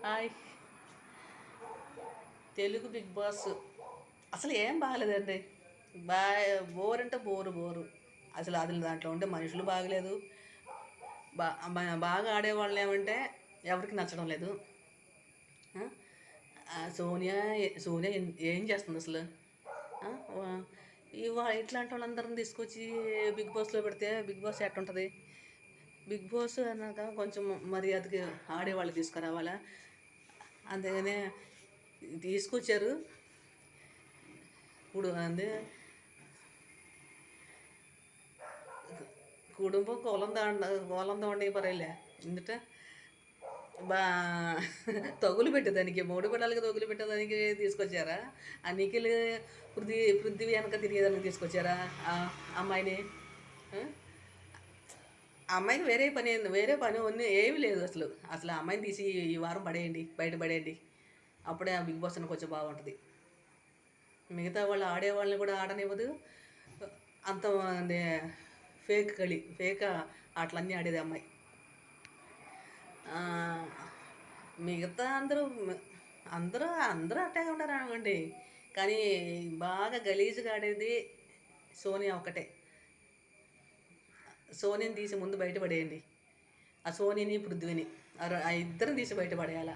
Hi. Telugu big boss అసలు ఏం బాగలేదండి. బా బోర్ అంటే బోరు. అసలు అది దాంట్లో ఉంటే మనుషులు బాగలేదు. బాగా ఆడేవాళ్ళు ఏమంటే ఎవరికి నచ్చడం లేదు. ఆ? సోనియా సోనియా ఏం చేస్తుంది అసలు? ఆ? ఇట్లాంటి వాళ్ళందరిని తీసుకొచ్చి బిగ్ బాస్లో పెడితే బిగ్ బాస్ ఎట్టుంటుంది? బిగ్ బాస్ అన్నాక కొంచెం మర్యాదకి ఆడేవాళ్ళు తీసుకురావాలా. అంతేగానే తీసుకొచ్చారు. ఇప్పుడు అంటే കുടുംബം കോലം തോണ്ടി പറയില്ലേ എന്നിട്ട് బా తగులు పెట్టేదానికి మూడు పిల్లలకి తగులు పెట్టేదానికి తీసుకొచ్చారా? ఆ నిఖిల్ పృథ్వీ వెనక తిరిగేదానికి తీసుకొచ్చారా ఆ అమ్మాయిని? ఆ? ఆ అమ్మాయికి వేరే పని ఉంది ఏమీ లేదు అసలు. ఆ అమ్మాయిని తీసి ఈ వారం పడేయండి, బయట పడేయండి. అప్పుడే ఆ బిగ్ బాస్ అని కొంచెం బాగుంటుంది. మిగతా వాళ్ళు ఆడేవాళ్ళని కూడా ఆడనివ్వదు. అంత ఫేక్ ఆటలన్నీ ఆడేది అమ్మాయి. మిగతా అందరూ అందరూ అట్టాగే ఉంటారు అనుకోండి. కానీ బాగా గలీజ్గా ఆడేది సోనియా ఒకటే. సోనియాని తీసి ముందు బయటపడేయండి. ఆ సోనిని పృథ్వీని ఆ ఇద్దరిని తీసి బయటపడేయాల.